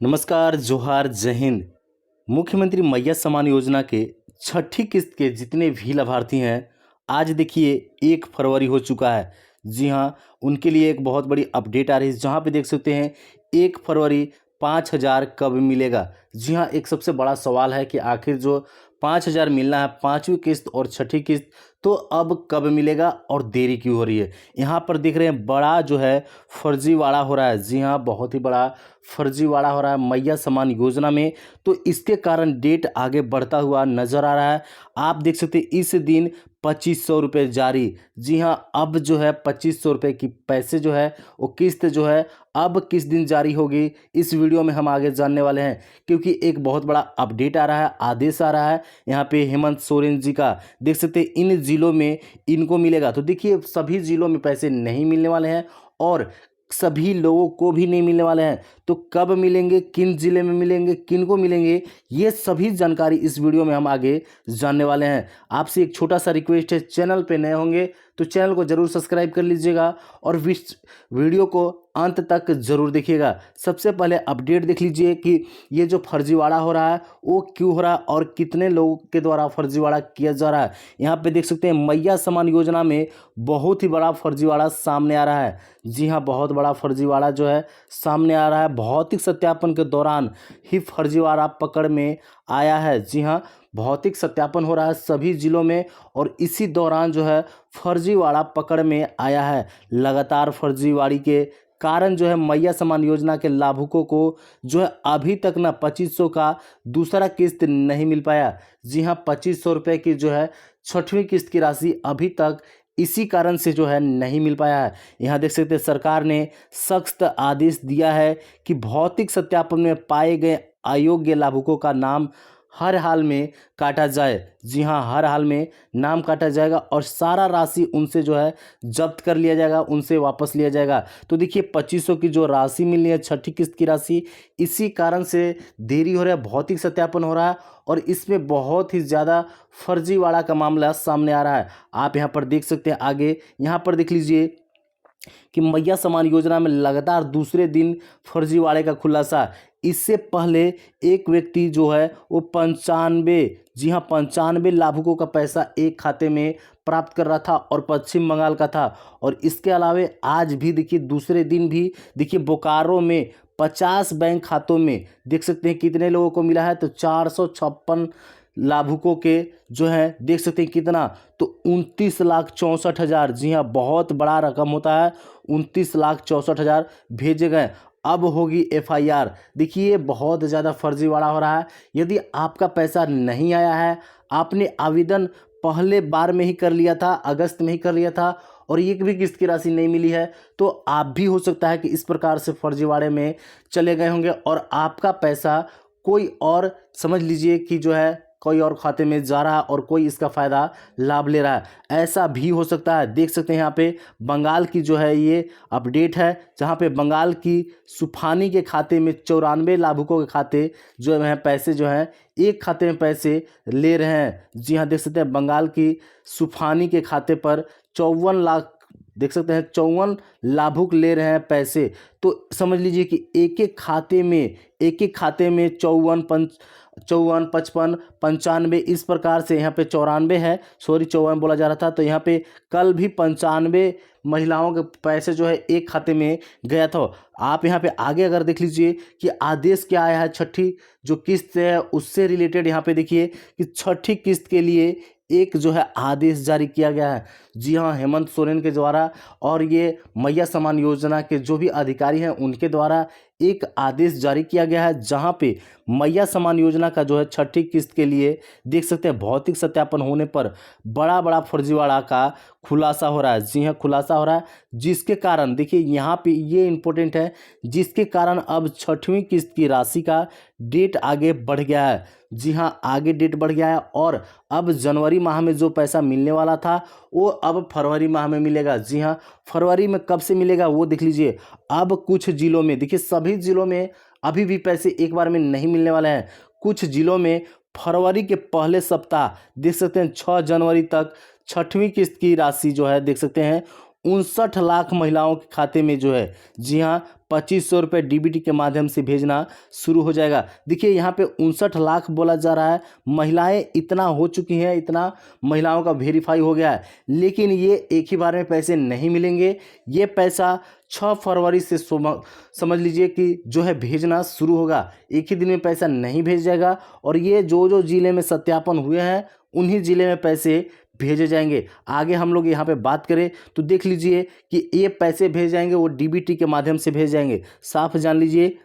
नमस्कार, जोहार, जय हिंद। मुख्यमंत्री मैया सम्मान योजना के छठी किस्त के जितने भी लाभार्थी हैं, आज देखिए 1 फरवरी हो चुका है। जी हाँ, उनके लिए एक बहुत बड़ी अपडेट आ रही है, जहाँ पे देख सकते हैं 1 फरवरी 5,000 कब मिलेगा। जी हाँ, एक सबसे बड़ा सवाल है कि आखिर जो 5,000 मिलना है, 5वीं किस्त और छठी किस्त, तो अब कब मिलेगा और देरी क्यों हो रही है। यहाँ पर देख रहे हैं बड़ा जो है फर्जीवाड़ा हो रहा है। जी हाँ, बहुत ही बड़ा फर्जीवाड़ा हो रहा है मैया सम्मान योजना में, तो इसके कारण डेट आगे बढ़ता हुआ नजर आ रहा है। आप देख सकते हैं इस दिन 2,500 रुपये जारी। जी हाँ, अब जो है 2,500 रुपये की पैसे जो है वो किस्त जो है अब किस दिन जारी होगी, इस वीडियो में हम आगे जानने वाले हैं। क्योंकि एक बहुत बड़ा अपडेट आ रहा है, आदेश आ रहा है यहाँ पे हेमंत सोरेन जी का। देख सकते हैं इन जिलों में इनको मिलेगा, तो देखिए सभी जिलों में पैसे नहीं मिलने वाले हैं और सभी लोगों को भी नहीं मिलने वाले हैं। तो कब मिलेंगे, किन जिले में मिलेंगे, किन को मिलेंगे, ये सभी जानकारी इस वीडियो में हम आगे जानने वाले हैं। आपसे एक छोटा सा रिक्वेस्ट है, चैनल पे नए होंगे तो चैनल को जरूर सब्सक्राइब कर लीजिएगा और वीडियो को अंत तक जरूर देखिएगा। सबसे पहले अपडेट देख लीजिए कि ये जो फर्जीवाड़ा हो रहा है वो क्यों हो रहा है और कितने लोगों के द्वारा फर्जीवाड़ा किया जा रहा है। यहाँ पे देख सकते हैं मैया सम्मान योजना में बहुत ही बड़ा फर्जीवाड़ा सामने आ रहा है। जी हाँ, बहुत बड़ा फर्जीवाड़ा जो है सामने आ रहा है। भौतिक सत्यापन के दौरान ही फर्जीवाड़ा पकड़ में आया है। जी हाँ, भौतिक सत्यापन हो रहा है सभी जिलों में और इसी दौरान जो है फर्जीवाड़ा पकड़ में आया है। लगातार फर्जीवाड़ी के कारण जो है मैया सम्मान योजना के लाभुकों को जो है अभी तक ना 2,500 का दूसरा किस्त नहीं मिल पाया। जी हाँ, 2,500 रुपये की जो है छठवीं किस्त की राशि अभी तक इसी कारण से जो है नहीं मिल पाया है। यहाँ देख सकते हैं सरकार ने सख्त आदेश दिया है कि भौतिक सत्यापन में पाए गए अयोग्य लाभुकों का नाम हर हाल में काटा जाए। जी हाँ, हर हाल में नाम काटा जाएगा और सारा राशि उनसे जो है जब्त कर लिया जाएगा, उनसे वापस लिया जाएगा। तो देखिए 2,500 की जो राशि मिलनी है छठी किस्त की राशि, इसी कारण से देरी हो रहा है, भौतिक सत्यापन हो रहा है और इसमें बहुत ही ज़्यादा फर्जीवाड़ा का मामला सामने आ रहा है। आप यहाँ पर देख सकते हैं आगे, यहाँ पर देख लीजिए कि मैया सम्मान योजना में लगातार दूसरे दिन फर्जीवाड़े का खुलासा। इससे पहले एक व्यक्ति जो है वो 95, जी हाँ 95 लाभुकों का पैसा एक खाते में प्राप्त कर रहा था और पश्चिम बंगाल का था। और इसके अलावे आज भी देखिए दूसरे दिन भी देखिए बोकारो में 50 बैंक खातों में देख सकते हैं कितने लोगों को मिला है, तो 456 लाभुकों के जो है देख सकते हैं कितना, तो 29,64,000। जी हाँ, बहुत बड़ा रकम होता है। 29,64,000 भेजे गए। अब होगी एफआईआर। देखिए बहुत ज़्यादा फर्जीवाड़ा हो रहा है। यदि आपका पैसा नहीं आया है, आपने आवेदन पहले बार में ही कर लिया था, अगस्त में ही कर लिया था और एक भी किस्त की राशि नहीं मिली है, तो आप भी हो सकता है कि इस प्रकार से फर्जीवाड़े में चले गए होंगे और आपका पैसा कोई और समझ लीजिए कि जो है कोई और खाते में जा रहा है और कोई इसका फ़ायदा लाभ ले रहा है। ऐसा भी हो सकता है। देख सकते हैं यहाँ पे बंगाल की जो है ये अपडेट है, जहाँ पे बंगाल की सुफानी के खाते में 94 लाभुकों के खाते जो है पैसे जो हैं एक खाते में पैसे ले रहे हैं। जी हाँ, देख सकते हैं बंगाल की सुफानी के खाते पर 54 लाख, देख सकते हैं 54 लाभुक ले रहे हैं पैसे। तो समझ लीजिए कि एक एक खाते में 54, 55, 95 इस प्रकार से यहाँ पे 94 है, सॉरी 54 बोला जा रहा था, तो यहाँ पे कल भी 95 महिलाओं के पैसे जो है एक खाते में गया था। आप यहाँ पे आगे अगर देख लीजिए कि आदेश क्या आया है छठी जो किस्त है उससे रिलेटेड, यहाँ पे देखिए कि छठी किस्त के लिए एक जो है आदेश जारी किया गया है। जी हाँ, हेमंत सोरेन के द्वारा और ये मैया सम्मान योजना के जो भी अधिकारी हैं उनके द्वारा एक आदेश जारी किया गया है, जहां पे मैया सम्मान योजना का जो है छठी किस्त के लिए देख सकते हैं भौतिक सत्यापन होने पर बड़ा बड़ा फर्जीवाड़ा का खुलासा हो रहा है। जी हाँ, खुलासा हो रहा है, जिसके कारण देखिए यहाँ पे ये इंपॉर्टेंट है, जिसके कारण अब छठवीं किस्त की राशि का डेट आगे बढ़ गया है। जी हाँ, आगे डेट बढ़ गया है और अब जनवरी माह में जो पैसा मिलने वाला था वो अब फरवरी माह में मिलेगा। जी हाँ, फरवरी में कब से मिलेगा वो देख लीजिए। अब कुछ जिलों में देखिए, सभी जिलों में अभी भी पैसे एक बार में नहीं मिलने वाले हैं। कुछ जिलों में फरवरी के पहले सप्ताह देख सकते हैं 6 जनवरी तक छठवीं किस्त की राशि जो है देख सकते हैं 59 लाख महिलाओं के खाते में जो है, जी हाँ, 2500 रुपये डीबीटी के माध्यम से भेजना शुरू हो जाएगा। देखिए यहाँ पे 59 लाख बोला जा रहा है, महिलाएं इतना हो चुकी हैं, इतना महिलाओं का वेरीफाई हो गया है, लेकिन ये एक ही बार में पैसे नहीं मिलेंगे। ये पैसा 6 फरवरी से समझ लीजिए कि जो है भेजना शुरू होगा। एक ही दिन में पैसा नहीं भेज जाएगा, और ये जो जो ज़िले में सत्यापन हुए हैं उन्हीं ज़िले में पैसे भेजे जाएंगे। आगे हम लोग यहाँ पे बात करें तो देख लीजिए कि ये पैसे भेज जाएंगे, वो डीबीटी के माध्यम से भेज जाएंगे। साफ जान लीजिए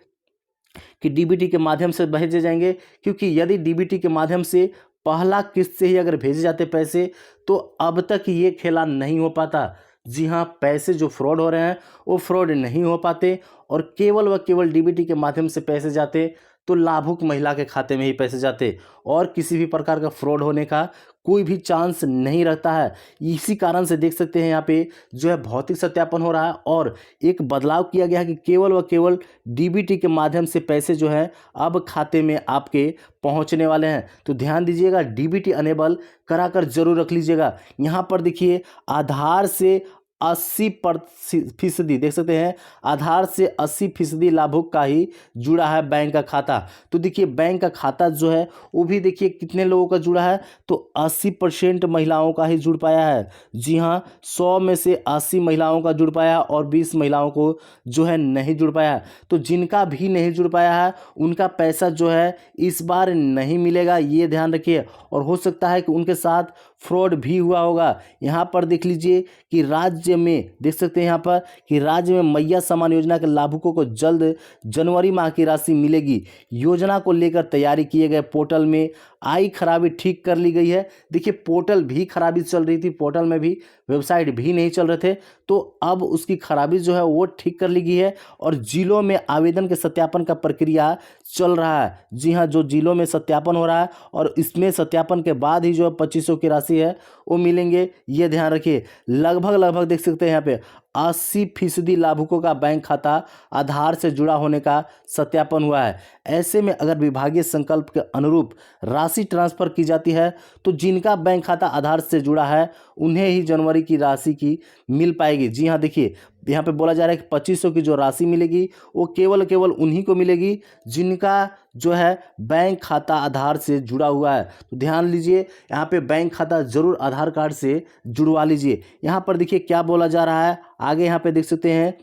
कि डीबीटी के माध्यम से भेजे जाएंगे, क्योंकि यदि डीबीटी के माध्यम से पहला किस्त से ही अगर भेजे जाते पैसे तो अब तक ये खेला नहीं हो पाता। जी हाँ, पैसे जो फ्रॉड हो रहे हैं वो फ्रॉड नहीं हो पाते, और केवल व केवल डीबीटी के माध्यम से पैसे जाते तो लाभुक महिला के खाते में ही पैसे जाते, और किसी भी प्रकार का फ्रॉड होने का कोई भी चांस नहीं रहता है। इसी कारण से देख सकते हैं यहाँ पे जो है भौतिक सत्यापन हो रहा है, और एक बदलाव किया गया है कि केवल व केवल डीबीटी के माध्यम से पैसे जो है अब खाते में आपके पहुंचने वाले हैं। तो ध्यान दीजिएगा, डीबीटी अनेबल कराकर जरूर रख लीजिएगा। यहाँ पर देखिए आधार से 80% देख सकते हैं, आधार से 80% लाभुक का ही जुड़ा है बैंक का खाता। तो देखिए बैंक का खाता जो है वो भी देखिए कितने लोगों का जुड़ा है, तो 80% महिलाओं का ही जुड़ पाया है। जी हाँ, 100 में से 80 महिलाओं का जुड़ पाया और 20 महिलाओं को जो है नहीं जुड़ पाया। तो जिनका भी नहीं जुड़ पाया है उनका पैसा जो है इस बार नहीं मिलेगा, ये ध्यान रखिए। और हो सकता है कि उनके साथ फ्रॉड भी हुआ होगा। यहाँ पर देख लीजिए कि राज्य में देख सकते हैं यहाँ पर कि राज्य में मैया सम्मान योजना के लाभुकों को जल्द जनवरी माह की राशि मिलेगी। योजना को लेकर तैयारी किए गए पोर्टल में आई खराबी ठीक कर ली गई है। देखिए पोर्टल भी खराबी चल रही थी, पोर्टल में भी वेबसाइट भी नहीं चल रहे थे, तो अब उसकी खराबी जो है वो ठीक कर ली गई है, और जिलों में आवेदन के सत्यापन का प्रक्रिया चल रहा है। जी हाँ, जो जिलों में सत्यापन हो रहा है, और इसमें सत्यापन के बाद ही जो 2500 की राशि है वो मिलेंगे, ये ध्यान रखिए। लगभग देख सकते हैं यहाँ पे 80% लाभुकों का बैंक खाता आधार से जुड़ा होने का सत्यापन हुआ है। ऐसे में अगर विभागीय संकल्प के अनुरूप राशि ट्रांसफर की जाती है तो जिनका बैंक खाता आधार से जुड़ा है उन्हें ही जनवरी की राशि की मिल पाएगी। जी हाँ, देखिए यहाँ पे बोला जा रहा है कि 2500 की जो राशि मिलेगी वो केवल उन्हीं को मिलेगी जिनका जो है बैंक खाता आधार से जुड़ा हुआ है। तो ध्यान लीजिए, यहाँ पे बैंक खाता जरूर आधार कार्ड से जुड़वा लीजिए। यहाँ पर देखिए क्या बोला जा रहा है, आगे यहाँ पे देख सकते हैं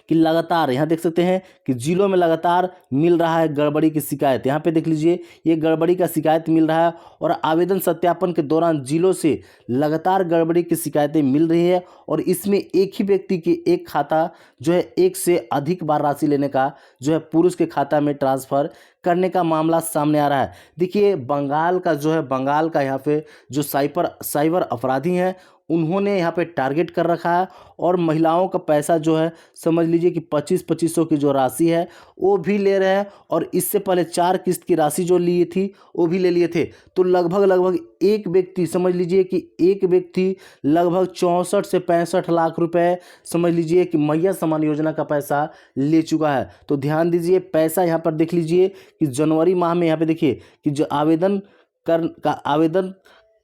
कि लगातार यहाँ देख सकते हैं कि जिलों में लगातार मिल रहा है गड़बड़ी की शिकायत। यहाँ पे देख लीजिए ये गड़बड़ी का शिकायत मिल रहा है, और आवेदन सत्यापन के दौरान जिलों से लगातार गड़बड़ी की शिकायतें मिल रही है, और इसमें एक ही व्यक्ति के एक खाता जो है एक से अधिक बार राशि लेने का जो है पुरुष के खाता में ट्रांसफ़र करने का मामला सामने आ रहा है। देखिए बंगाल का यहाँ पे जो साइबर अपराधी हैं उन्होंने यहाँ पे टारगेट कर रखा है, और महिलाओं का पैसा जो है समझ लीजिए कि 2500 की जो राशि है वो भी ले रहे हैं, और इससे पहले 4 किस्त की राशि जो ली थी वो भी ले लिए थे। तो लगभग एक व्यक्ति समझ लीजिए कि एक व्यक्ति लगभग 64 से 65 लाख रुपए समझ लीजिए कि मैया सम्मान योजना का पैसा ले चुका है। तो ध्यान दीजिए, पैसा यहाँ पर देख लीजिए कि जनवरी माह में यहाँ पे देखिए कि जो आवेदन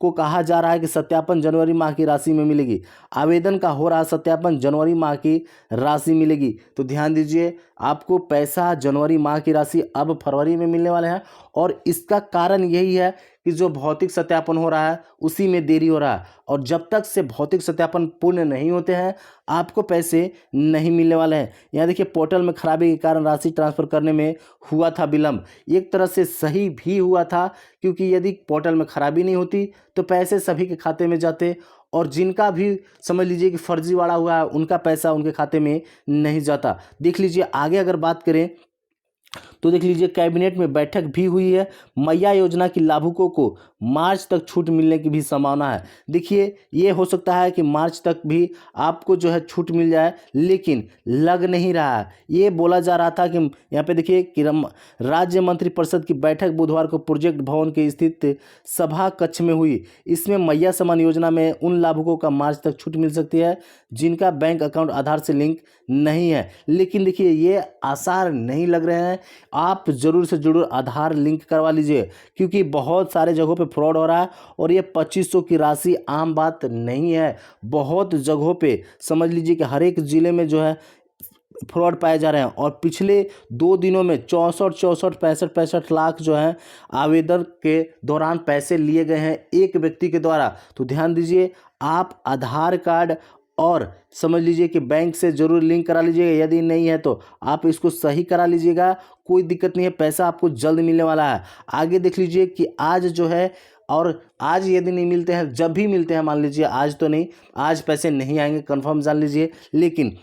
को कहा जा रहा है कि सत्यापन जनवरी माह की राशि में मिलेगी। आवेदन का हो रहा सत्यापन जनवरी माह की राशि मिलेगी। तो ध्यान दीजिए, आपको पैसा जनवरी माह की राशि अब फरवरी में मिलने वाले हैं, और इसका कारण यही है कि जो भौतिक सत्यापन हो रहा है उसी में देरी हो रहा है, और जब तक से भौतिक सत्यापन पूर्ण नहीं होते हैं आपको पैसे नहीं मिलने वाले हैं। यहाँ देखिए पोर्टल में खराबी के कारण राशि ट्रांसफ़र करने में हुआ था विलम्ब। एक तरह से सही भी हुआ था, क्योंकि यदि पोर्टल में खराबी नहीं होती तो पैसे सभी के खाते में जाते, और जिनका भी समझ लीजिए कि फर्जीवाड़ा हुआ है उनका पैसा उनके खाते में नहीं जाता। देख लीजिए आगे अगर बात करें तो देख लीजिए कैबिनेट में बैठक भी हुई है। मैया योजना की लाभुकों को मार्च तक छूट मिलने की भी संभावना है। देखिए ये हो सकता है कि मार्च तक भी आपको जो है छूट मिल जाए, लेकिन लग नहीं रहा है। ये बोला जा रहा था कि यहाँ पे देखिए कि राज्य मंत्रिपरिषद की बैठक बुधवार को प्रोजेक्ट भवन के स्थित सभा कक्ष में हुई। इसमें मैया सम्मान योजना में उन लाभुकों का मार्च तक छूट मिल सकती है जिनका बैंक अकाउंट आधार से लिंक नहीं है। लेकिन देखिए ये आसार नहीं लग रहे हैं, आप ज़रूर से ज़रूर आधार लिंक करवा लीजिए, क्योंकि बहुत सारे जगहों पे फ्रॉड हो रहा है और ये 2500 की राशि आम बात नहीं है। बहुत जगहों पे समझ लीजिए कि हर एक ज़िले में जो है फ्रॉड पाए जा रहे हैं और पिछले 2 दिनों में 64 65 लाख जो है आवेदन के दौरान पैसे लिए गए हैं एक व्यक्ति के द्वारा। तो ध्यान दीजिए, आप आधार कार्ड और समझ लीजिए कि बैंक से ज़रूर लिंक करा लीजिएगा, यदि नहीं है तो आप इसको सही करा लीजिएगा, कोई दिक्कत नहीं है, पैसा आपको जल्द मिलने वाला है। आगे देख लीजिए कि आज जो है, और आज यदि नहीं मिलते हैं, जब भी मिलते हैं, मान लीजिए आज तो नहीं, आज पैसे नहीं आएंगे कंफर्म जान लीजिए, लेकिन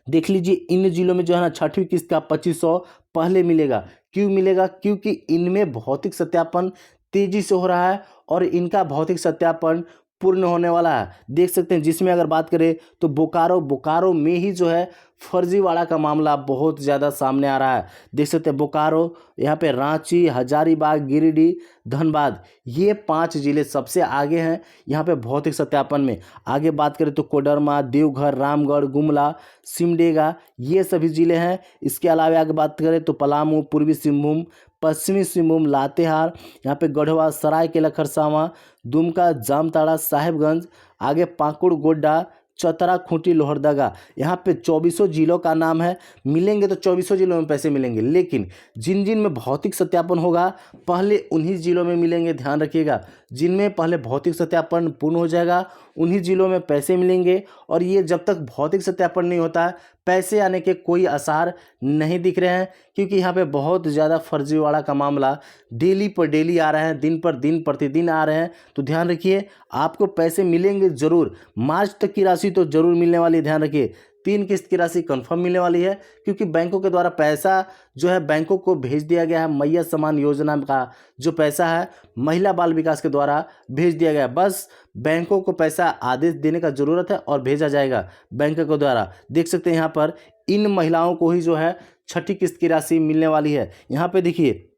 देख लीजिए इन जिलों में जो है ना छठवीं किस्त का 2500 पहले मिलेगा। क्यों मिलेगा? क्योंकि इनमें भौतिक सत्यापन तेजी से हो रहा है और इनका भौतिक सत्यापन पूर्ण होने वाला है। देख सकते हैं, जिसमें अगर बात करें तो बोकारो में ही जो है फर्जीवाड़ा का मामला बहुत ज़्यादा सामने आ रहा है। देख सकते हैं बोकारो, यहाँ पे रांची, हजारीबाग, गिरिडीह, धनबाद, ये 5 जिले सबसे आगे हैं यहाँ पे भौतिक सत्यापन में। आगे बात करें तो कोडरमा, देवघर, रामगढ़, गुमला, सिमडेगा, ये सभी जिले हैं। इसके अलावा आगे बात करें तो पलामू, पूर्वी सिंहभूम, पश्चिमी सिंहभूम, लातेहार, यहाँ पे गढ़वा, सरायकेला खरसावां, दुमका, जामताड़ा, साहेबगंज, आगे पाकुड़, गोड्डा, चतरा, खूंटी, लोहरदगा, यहाँ पे 24 जिलों का नाम है। मिलेंगे तो 24 जिलों में पैसे मिलेंगे, लेकिन जिन जिन में भौतिक सत्यापन होगा पहले उन्हीं जिलों में मिलेंगे। ध्यान रखिएगा, जिनमें पहले भौतिक सत्यापन पूर्ण हो जाएगा उन्हीं जिलों में पैसे मिलेंगे। और ये जब तक भौतिक सत्यापन नहीं होता है, पैसे आने के कोई आसार नहीं दिख रहे हैं, क्योंकि यहाँ पे बहुत ज़्यादा फर्जीवाड़ा का मामला डेली पर डेली आ रहे हैं, दिन पर दिन, प्रतिदिन आ रहे हैं। तो ध्यान रखिए, आपको पैसे मिलेंगे ज़रूर, मार्च तक की राशि तो ज़रूर मिलने वाली है। ध्यान रखिए, 3 किस्त की राशि कंफर्म मिलने वाली है, क्योंकि बैंकों के द्वारा पैसा जो है बैंकों को भेज दिया गया है। मैया सम्मान योजना का जो पैसा है महिला बाल विकास के द्वारा भेज दिया गया है। बस बैंकों को पैसा आदेश देने का ज़रूरत है और भेजा जाएगा बैंक के द्वारा। देख सकते हैं यहाँ पर इन महिलाओं को ही जो है छठी किस्त की राशि मिलने वाली है। यहाँ पे देखिए,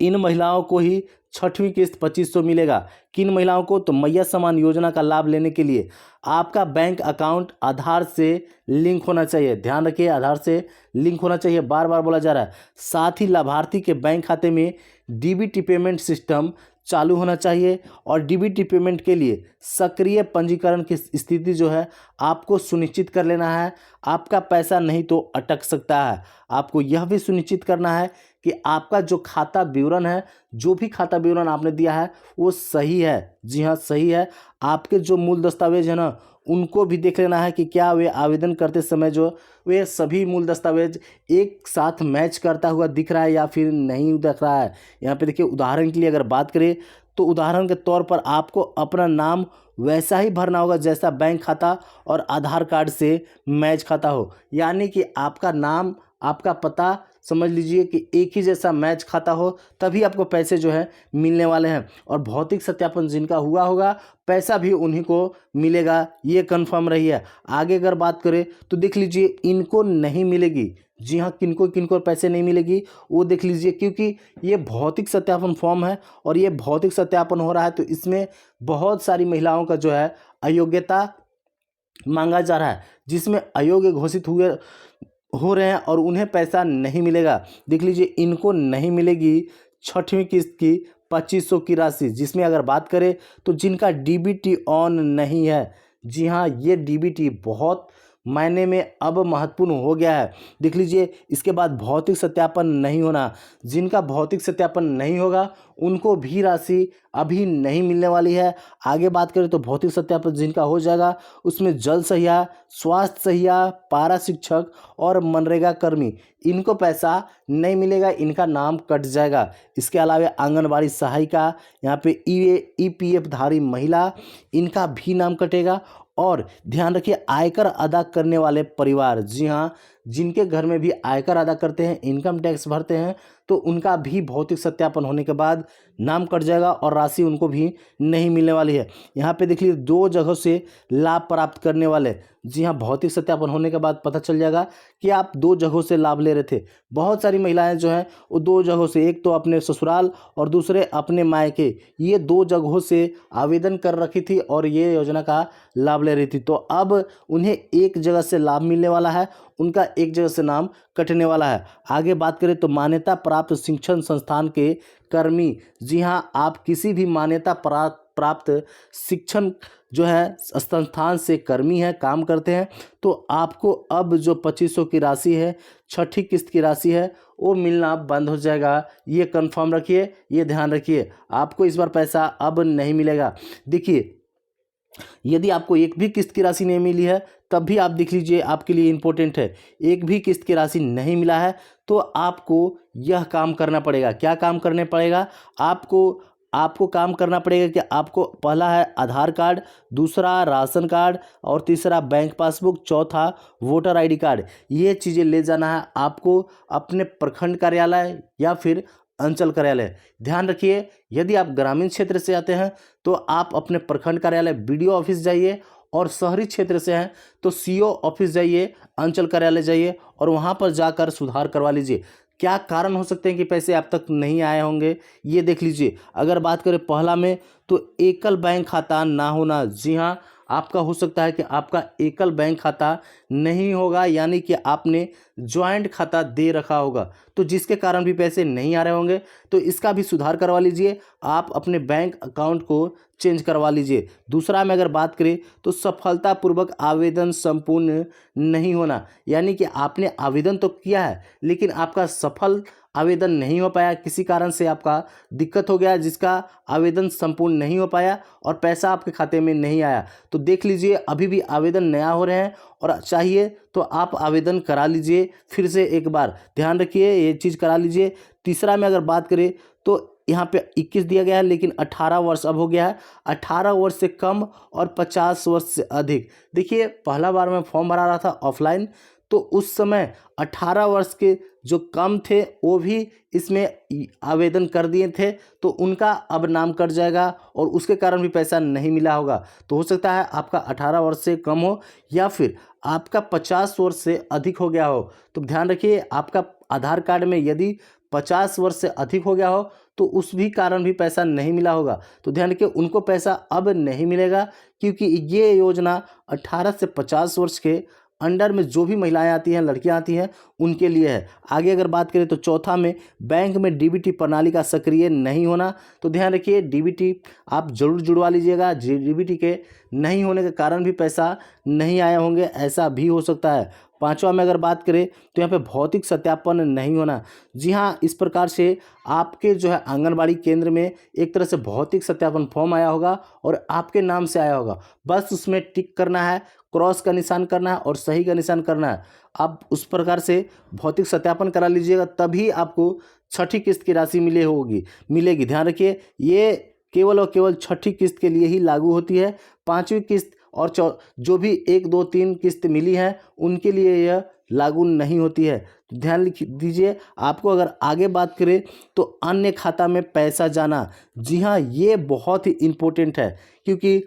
इन महिलाओं को ही छठवीं किस्त 2500 मिलेगा। किन महिलाओं को? तो मैया सम्मान योजना का लाभ लेने के लिए आपका बैंक अकाउंट आधार से लिंक होना चाहिए। ध्यान रखिए, आधार से लिंक होना चाहिए, बार बार बोला जा रहा है। साथ ही लाभार्थी के बैंक खाते में डीबीटी पेमेंट सिस्टम चालू होना चाहिए और डीबीटी पेमेंट के लिए सक्रिय पंजीकरण की स्थिति जो है आपको सुनिश्चित कर लेना है। आपका पैसा नहीं तो अटक सकता है। आपको यह भी सुनिश्चित करना है कि आपका जो खाता विवरण है, जो भी खाता विवरण आपने दिया है वो सही है। जी हाँ, सही है। आपके जो मूल दस्तावेज है ना, उनको भी देख लेना है कि क्या वे आवेदन करते समय जो वे सभी मूल दस्तावेज एक साथ मैच करता हुआ दिख रहा है या फिर नहीं दिख रहा है। यहाँ पे देखिए, उदाहरण के लिए अगर बात करें तो उदाहरण के तौर पर आपको अपना नाम वैसा ही भरना होगा जैसा बैंक खाता और आधार कार्ड से मैच खाता हो, यानी कि आपका नाम, आपका पता समझ लीजिए कि एक ही जैसा मैच खाता हो, तभी आपको पैसे जो है मिलने वाले हैं। और भौतिक सत्यापन जिनका हुआ होगा पैसा भी उन्हीं को मिलेगा, ये कंफर्म रही है। आगे अगर बात करें तो देख लीजिए, इनको नहीं मिलेगी। जी हाँ, किनको किनको पैसे नहीं मिलेगी वो देख लीजिए, क्योंकि ये भौतिक सत्यापन फॉर्म है और ये भौतिक सत्यापन हो रहा है, तो इसमें बहुत सारी महिलाओं का जो है अयोग्यता मांगा जा रहा है, जिसमें अयोग्य घोषित हो रहे हैं और उन्हें पैसा नहीं मिलेगा। देख लीजिए, इनको नहीं मिलेगी छठवीं किस्त की 2500 की राशि, जिसमें अगर बात करें तो जिनका डीबीटी ऑन नहीं है। जी हाँ, ये डीबीटी बहुत मायने में अब महत्वपूर्ण हो गया है। देख लीजिए, इसके बाद भौतिक सत्यापन नहीं होना, जिनका भौतिक सत्यापन नहीं होगा उनको भी राशि अभी नहीं मिलने वाली है। आगे बात करें तो भौतिक सत्यापन जिनका हो जाएगा उसमें जल सहिया, स्वास्थ्य सहिया, पारा शिक्षक और मनरेगा कर्मी, इनको पैसा नहीं मिलेगा, इनका नाम कट जाएगा। इसके अलावा आंगनबाड़ी सहायिका, यहाँ पे ईपीएफ धारी महिला, इनका भी नाम कटेगा। और ध्यान रखिए, आयकर अदा करने वाले परिवार, जी हाँ, जिनके घर में भी आयकर अदा करते हैं, इनकम टैक्स भरते हैं, तो उनका भी भौतिक सत्यापन होने के बाद नाम कट जाएगा और राशि उनको भी नहीं मिलने वाली है। यहाँ पे देखिए, 2 जगहों से लाभ प्राप्त करने वाले, जी हाँ, भौतिक सत्यापन होने के बाद पता चल जाएगा कि आप 2 जगहों से लाभ ले रहे थे। बहुत सारी महिलाएं जो हैं वो 2 जगहों से, एक तो अपने ससुराल और दूसरे अपने मायके, ये 2 जगहों से आवेदन कर रखी थी और ये योजना का लाभ ले रही थी। तो अब उन्हें एक जगह से लाभ मिलने वाला है उनका एक जगह से नाम कटने वाला है। आगे बात करें तो मान्यता प्राप्त शिक्षण संस्थान के कर्मी, जी हाँ, आप किसी भी मान्यता प्राप्त शिक्षण जो है संस्थान से कर्मी हैं, काम करते हैं, तो आपको अब जो 2500 की राशि है, छठी किस्त की राशि है, वो मिलना बंद हो जाएगा। ये कंफर्म रखिए, ये ध्यान रखिए, आपको इस बार पैसा अब नहीं मिलेगा। देखिए, यदि आपको एक भी किस्त की राशि नहीं मिली है, तब भी आप देख लीजिए, आपके लिए इम्पोर्टेंट है। एक भी किस्त की राशि नहीं मिला है तो आपको यह काम करना पड़ेगा। क्या काम करने पड़ेगा? आपको काम करना पड़ेगा कि आपको पहला है आधार कार्ड, दूसरा राशन कार्ड और तीसरा बैंक पासबुक, चौथा वोटर आईडी कार्ड। ये चीज़ें ले जाना है आपको अपने प्रखंड कार्यालय या फिर अंचल कार्यालय। ध्यान रखिए, यदि आप ग्रामीण क्षेत्र से आते हैं तो आप अपने प्रखंड कार्यालय बीडीओ ऑफिस जाइए, और शहरी क्षेत्र से हैं तो सीओ ऑफिस जाइए, अंचल कार्यालय जाइए और वहाँ पर जाकर सुधार करवा लीजिए। क्या कारण हो सकते हैं कि पैसे आप तक नहीं आए होंगे, ये देख लीजिए। अगर बात करें पहला में, तो एकल बैंक खाता ना होना। जी हाँ, आपका हो सकता है कि आपका एकल बैंक खाता नहीं होगा, यानी कि आपने जॉइंट खाता दे रखा होगा, तो जिसके कारण भी पैसे नहीं आ रहे होंगे, तो इसका भी सुधार करवा लीजिए। आप अपने बैंक अकाउंट को चेंज करवा लीजिए। दूसरा में अगर बात करें तो सफलतापूर्वक आवेदन संपूर्ण नहीं होना, यानी कि आपने आवेदन तो किया है लेकिन आपका सफल आवेदन नहीं हो पाया, किसी कारण से आपका दिक्कत हो गया जिसका आवेदन संपूर्ण नहीं हो पाया और पैसा आपके खाते में नहीं आया। तो देख लीजिए, अभी भी आवेदन नया हो रहे हैं और चाहिए तो आप आवेदन करा लीजिए फिर से एक बार। ध्यान रखिए, ये चीज़ करा लीजिए। तीसरा में अगर बात करें तो यहाँ पे 21 दिया गया है लेकिन 18 वर्ष अब हो गया है। 18 वर्ष से कम और 50 वर्ष से अधिक। देखिए, पहला बार मैं फॉर्म भरा रहा था ऑफलाइन, तो उस समय 18 वर्ष के जो कम थे वो भी इसमें आवेदन कर दिए थे, तो उनका अब नाम कट जाएगा और उसके कारण भी पैसा नहीं मिला होगा। तो हो सकता है आपका 18 वर्ष से कम हो या फिर आपका 50 वर्ष से अधिक हो गया हो। तो ध्यान रखिए, आपका आधार कार्ड में यदि 50 वर्ष से अधिक हो गया हो तो उस भी कारण भी पैसा नहीं मिला होगा। तो ध्यान रखिए, उनको पैसा अब नहीं मिलेगा, क्योंकि ये योजना 18 से 50 वर्ष के अंडर में जो भी महिलाएं आती हैं, लड़कियां आती हैं, उनके लिए है। आगे अगर बात करें तो चौथा में बैंक में डीबीटी प्रणाली का सक्रिय नहीं होना। तो ध्यान रखिए, डीबीटी आप जरूर जुड़वा लीजिएगा। डीबीटी के नहीं होने के कारण भी पैसा नहीं आए होंगे, ऐसा भी हो सकता है। पांचवा में अगर बात करें तो यहाँ पे भौतिक सत्यापन नहीं होना। जी हाँ, इस प्रकार से आपके जो है आंगनबाड़ी केंद्र में एक तरह से भौतिक सत्यापन फॉर्म आया होगा और आपके नाम से आया होगा, बस उसमें टिक करना है, क्रॉस का निशान करना है और सही का निशान करना है। आप उस प्रकार से भौतिक सत्यापन करा लीजिएगा, तभी आपको छठी किस्त की राशि मिलेगी। ध्यान रखिए, ये केवल और केवल छठी किस्त के लिए ही लागू होती है। पांचवी किस्त और जो भी 1, 2, 3 किस्त मिली है उनके लिए यह लागू नहीं होती है। तो ध्यान लिख दीजिए। आपको अगर आगे बात करें तो अन्य खाता में पैसा जाना, जी हाँ, ये बहुत ही इम्पोर्टेंट है, क्योंकि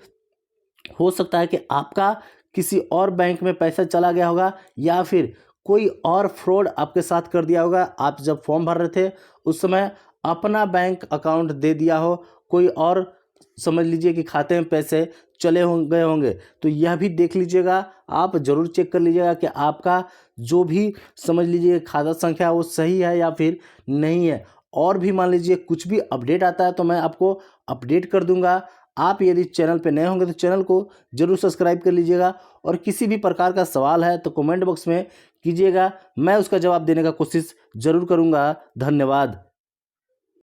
हो सकता है कि आपका किसी और बैंक में पैसा चला गया होगा या फिर कोई और फ्रॉड आपके साथ कर दिया होगा। आप जब फॉर्म भर रहे थे उस समय अपना बैंक अकाउंट दे दिया हो, कोई और समझ लीजिए कि खाते में पैसे गए होंगे, तो यह भी देख लीजिएगा। आप ज़रूर चेक कर लीजिएगा कि आपका जो भी समझ लीजिए खाता संख्या वो सही है या फिर नहीं है। और भी मान लीजिए कुछ भी अपडेट आता है तो मैं आपको अपडेट कर दूंगा। आप यदि चैनल पे नए होंगे तो चैनल को जरूर सब्सक्राइब कर लीजिएगा, और किसी भी प्रकार का सवाल है तो कमेंट बॉक्स में कीजिएगा, मैं उसका जवाब देने का कोशिश जरूर करूंगा। धन्यवाद।